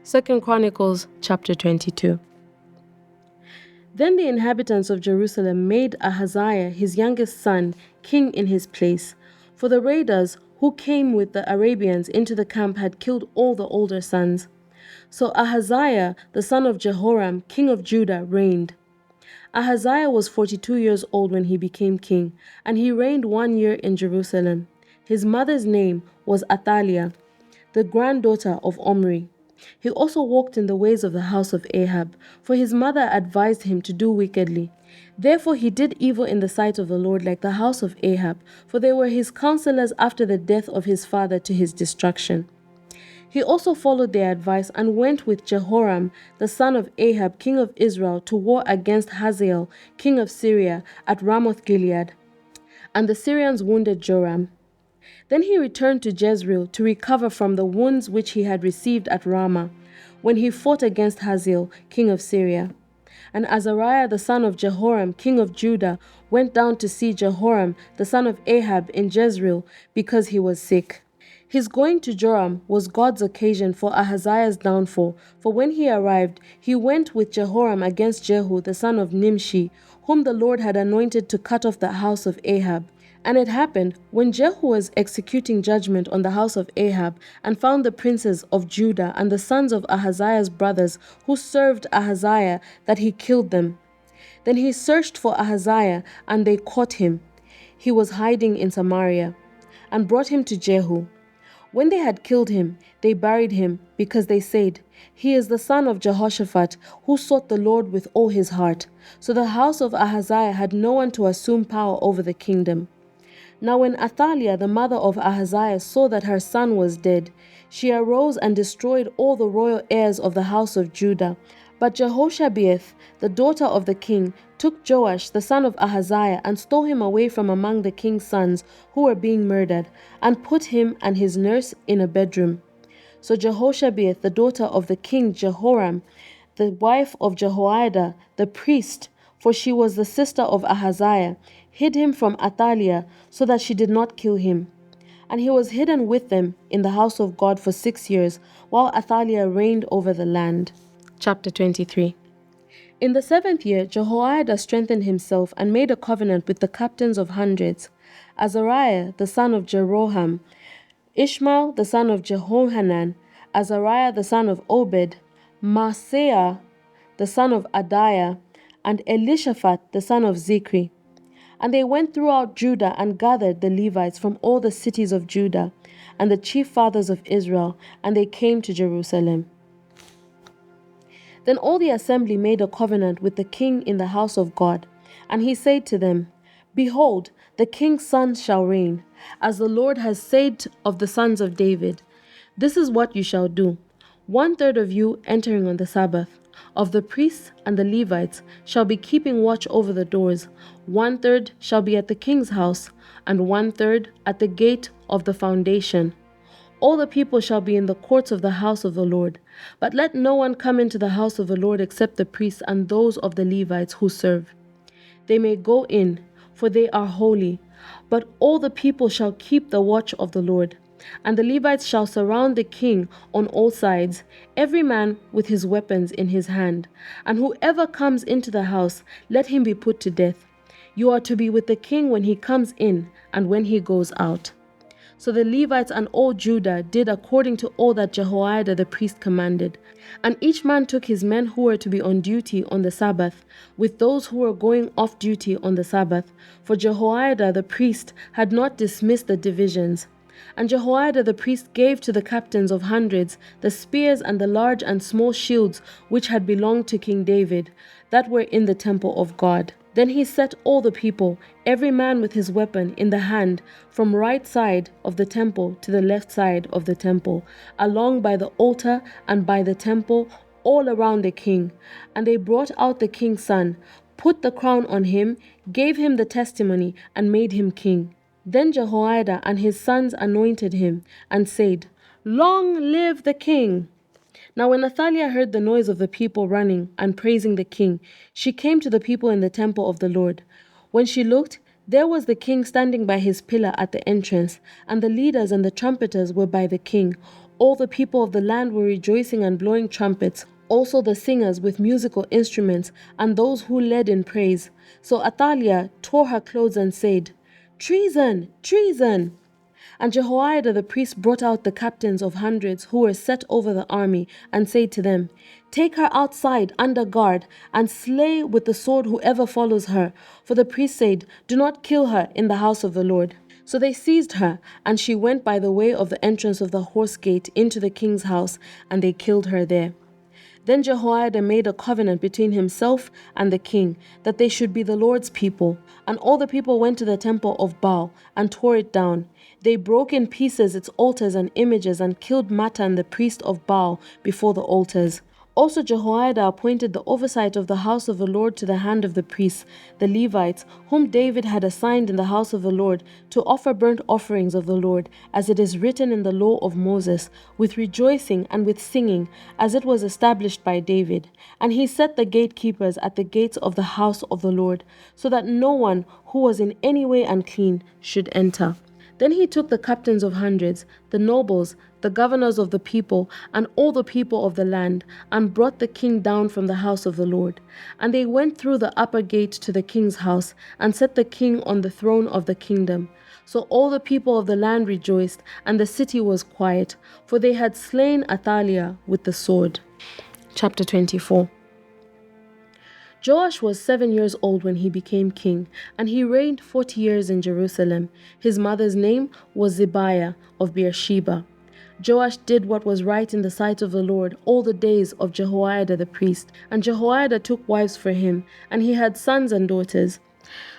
2 Chronicles chapter 22. Then the inhabitants of Jerusalem made Ahaziah his youngest son king in his place, for the raiders who came with the Arabians into the camp had killed all the older sons. So Ahaziah the son of Jehoram king of Judah reigned. Ahaziah was 42 years old when he became king, and he reigned 1 year in Jerusalem. His mother's name was Athaliah, the granddaughter of Omri. He also walked in the ways of the house of Ahab, for his mother advised him to do wickedly. Therefore he did evil in the sight of the Lord like the house of Ahab, for they were his counselors after the death of his father to his destruction. He also followed their advice and went with Jehoram, the son of Ahab, king of Israel, to war against Hazael, king of Syria, at Ramoth-Gilead. And the Syrians wounded Joram. Then he returned to Jezreel to recover from the wounds which he had received at Ramah, when he fought against Hazael, king of Syria. And Azariah the son of Jehoram, king of Judah, went down to see Jehoram the son of Ahab in Jezreel, because he was sick. His going to Joram was God's occasion for Ahaziah's downfall, for when he arrived, he went with Jehoram against Jehu the son of Nimshi, whom the Lord had anointed to cut off the house of Ahab. And it happened, when Jehu was executing judgment on the house of Ahab, and found the princes of Judah and the sons of Ahaziah's brothers who served Ahaziah, that he killed them. Then he searched for Ahaziah, and they caught him. He was hiding in Samaria, and brought him to Jehu. When they had killed him, they buried him, because they said, "He is the son of Jehoshaphat, who sought the Lord with all his heart." So the house of Ahaziah had no one to assume power over the kingdom. Now when Athaliah, the mother of Ahaziah, saw that her son was dead, she arose and destroyed all the royal heirs of the house of Judah. But Jehoshabeath, the daughter of the king, took Joash, the son of Ahaziah, and stole him away from among the king's sons who were being murdered, and put him and his nurse in a bedroom. So Jehoshabeath, the daughter of the king Jehoram, the wife of Jehoiada, the priest, for she was the sister of Ahaziah, hid him from Athaliah, so that she did not kill him. And he was hidden with them in the house of God for 6 years, while Athaliah reigned over the land. Chapter 23. In the 7th year, Jehoiada strengthened himself and made a covenant with the captains of hundreds: Azariah the son of Jeroham, Ishmael the son of Jehohanan, Azariah the son of Obed, Maaseiah the son of Adiah, and Elishaphat the son of Zikri. And they went throughout Judah and gathered the Levites from all the cities of Judah, and the chief fathers of Israel, and they came to Jerusalem. Then all the assembly made a covenant with the king in the house of God. And he said to them, "Behold, the king's son shall reign, as the Lord has said of the sons of David. This is what you shall do. 1/3 of you entering on the Sabbath, of the priests and the Levites, shall be keeping watch over the doors. 1/3 shall be at the king's house, and 1/3 at the gate of the foundation. All the people shall be in the courts of the house of the Lord. But let no one come into the house of the Lord except the priests and those of the Levites who serve. They may go in, for they are holy. But all the people shall keep the watch of the Lord. And the Levites shall surround the king on all sides, every man with his weapons in his hand. And whoever comes into the house, let him be put to death. You are to be with the king when he comes in and when he goes out." So the Levites and all Judah did according to all that Jehoiada the priest commanded. And each man took his men who were to be on duty on the Sabbath, with those who were going off duty on the Sabbath, for Jehoiada the priest had not dismissed the divisions. And Jehoiada the priest gave to the captains of hundreds the spears and the large and small shields which had belonged to King David, that were in the temple of God. Then he set all the people, every man with his weapon in the hand, from right side of the temple to the left side of the temple, along by the altar and by the temple, all around the king. And they brought out the king's son, put the crown on him, gave him the testimony, and made him king. Then Jehoiada and his sons anointed him, and said, "Long live the king!" Now when Athaliah heard the noise of the people running and praising the king, she came to the people in the temple of the Lord. When she looked, there was the king standing by his pillar at the entrance, and the leaders and the trumpeters were by the king. All the people of the land were rejoicing and blowing trumpets, also the singers with musical instruments, and those who led in praise. So Athaliah tore her clothes and said, "Treason! Treason!" And Jehoiada the priest brought out the captains of hundreds who were set over the army, and said to them, "Take her outside under guard, and slay with the sword whoever follows her." For the priest said, "Do not kill her in the house of the Lord." So they seized her, and she went by the way of the entrance of the horse gate into the king's house, and they killed her there. Then Jehoiada made a covenant between himself and the king, that they should be the Lord's people. And all the people went to the temple of Baal and tore it down. They broke in pieces its altars and images, and killed Mattan the priest of Baal before the altars. Also Jehoiada appointed the oversight of the house of the Lord to the hand of the priests, the Levites, whom David had assigned in the house of the Lord, to offer burnt offerings of the Lord, as it is written in the law of Moses, with rejoicing and with singing, as it was established by David. And he set the gatekeepers at the gates of the house of the Lord, so that no one who was in any way unclean should enter. Then he took the captains of hundreds, the nobles, the governors of the people, and all the people of the land, and brought the king down from the house of the Lord. And they went through the upper gate to the king's house, and set the king on the throne of the kingdom. So all the people of the land rejoiced, and the city was quiet, for they had slain Athaliah with the sword. Chapter 24. Joash was 7 years old when he became king, and he reigned 40 years in Jerusalem. His mother's name was Zibiah of Beersheba. Joash did what was right in the sight of the Lord all the days of Jehoiada the priest, and Jehoiada took wives for him, and he had sons and daughters.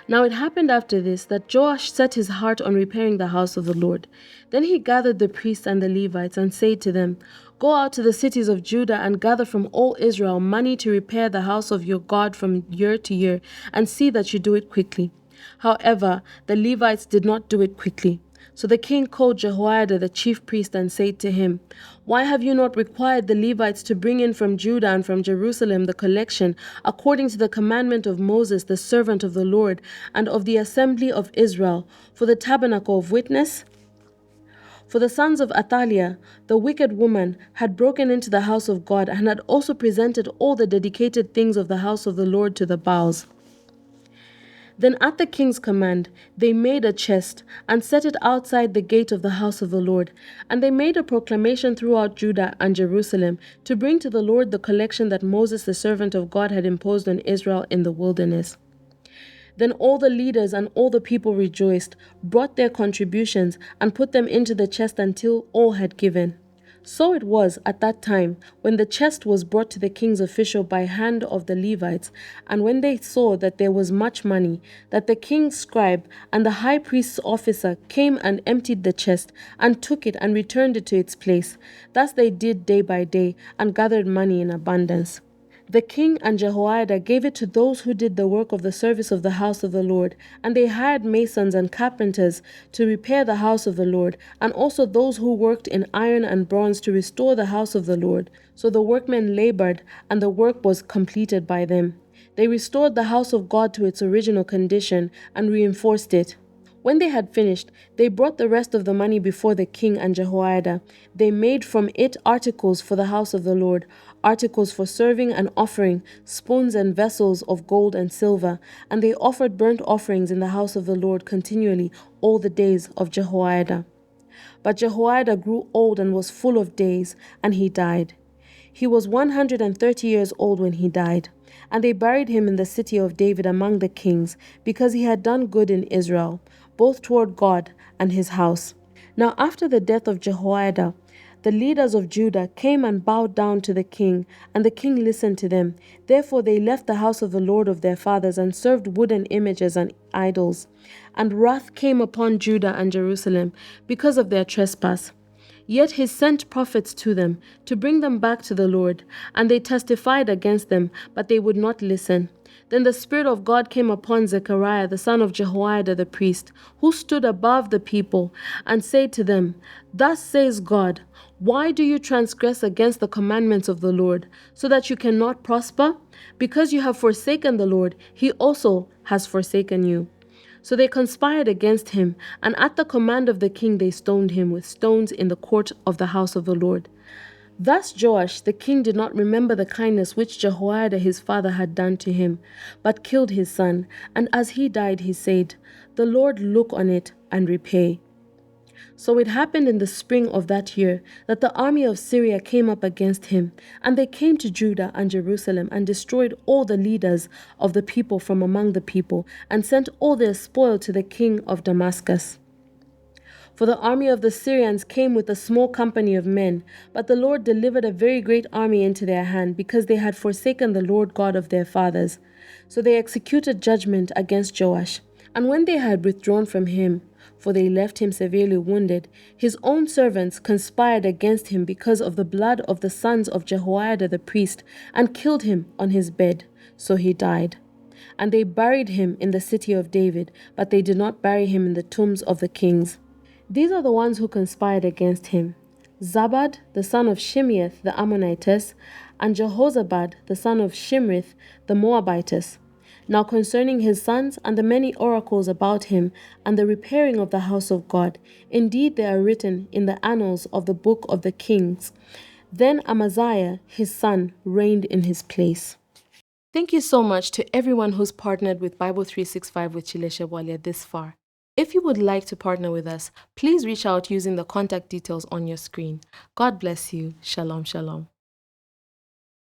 Now it happened after this that Joash set his heart on repairing the house of the Lord. Then he gathered the priests and the Levites, and said to them, "Go out to the cities of Judah and gather from all Israel money to repair the house of your God from year to year, and see that you do it quickly." However, the Levites did not do it quickly. So the king called Jehoiada the chief priest and said to him, "Why have you not required the Levites to bring in from Judah and from Jerusalem the collection, according to the commandment of Moses, the servant of the Lord, and of the assembly of Israel, for the tabernacle of witness?" For the sons of Athaliah, the wicked woman, had broken into the house of God, and had also presented all the dedicated things of the house of the Lord to the Baals. Then at the king's command, they made a chest, and set it outside the gate of the house of the Lord. And they made a proclamation throughout Judah and Jerusalem, to bring to the Lord the collection that Moses the servant of God had imposed on Israel in the wilderness. Then all the leaders and all the people rejoiced, brought their contributions, and put them into the chest until all had given. So it was at that time, when the chest was brought to the king's official by hand of the Levites, and when they saw that there was much money, that the king's scribe and the high priest's officer came and emptied the chest, and took it and returned it to its place. Thus they did day by day, and gathered money in abundance. The king and Jehoiada gave it to those who did the work of the service of the house of the Lord, and they hired masons and carpenters to repair the house of the Lord, and also those who worked in iron and bronze to restore the house of the Lord. So the workmen labored, and the work was completed by them. They restored the house of God to its original condition and reinforced it. When they had finished, they brought the rest of the money before the king and Jehoiada. They made from it articles for the house of the Lord, articles for serving and offering, spoons and vessels of gold and silver, and they offered burnt offerings in the house of the Lord continually all the days of Jehoiada. But Jehoiada grew old and was full of days, and he died. He was 130 years old when he died, and they buried him in the city of David among the kings, because he had done good in Israel, both toward God and his house. Now after the death of Jehoiada, the leaders of Judah came and bowed down to the king, and the king listened to them. Therefore they left the house of the Lord of their fathers, and served wooden images and idols. And wrath came upon Judah and Jerusalem because of their trespass. Yet he sent prophets to them, to bring them back to the Lord, and they testified against them, but they would not listen. Then the Spirit of God came upon Zechariah the son of Jehoiada the priest, who stood above the people, and said to them, "Thus says God, why do you transgress against the commandments of the Lord, so that you cannot prosper? Because you have forsaken the Lord, he also has forsaken you." So they conspired against him, and at the command of the king they stoned him with stones in the court of the house of the Lord. Thus Joash the king did not remember the kindness which Jehoiada his father had done to him, but killed his son. And as he died, he said, "The Lord look on it and repay." So it happened in the spring of that year that the army of Syria came up against him, and they came to Judah and Jerusalem and destroyed all the leaders of the people from among the people, and sent all their spoil to the king of Damascus. For the army of the Syrians came with a small company of men, but the Lord delivered a very great army into their hand, because they had forsaken the Lord God of their fathers. So they executed judgment against Joash. And when they had withdrawn from him, for they left him severely wounded, his own servants conspired against him because of the blood of the sons of Jehoiada the priest, and killed him on his bed. So he died. And they buried him in the city of David, but they did not bury him in the tombs of the kings. These are the ones who conspired against him: Zabad, the son of Shimeath the Ammonitess, and Jehozabad, the son of Shimrith the Moabitess. Now concerning his sons and the many oracles about him and the repairing of the house of God, indeed they are written in the annals of the book of the kings. Then Amaziah, his son, reigned in his place. Thank you so much to everyone who's partnered with Bible 365 with Chileshe Bwalya this far. If you would like to partner with us, please reach out using the contact details on your screen. God bless you. Shalom, shalom.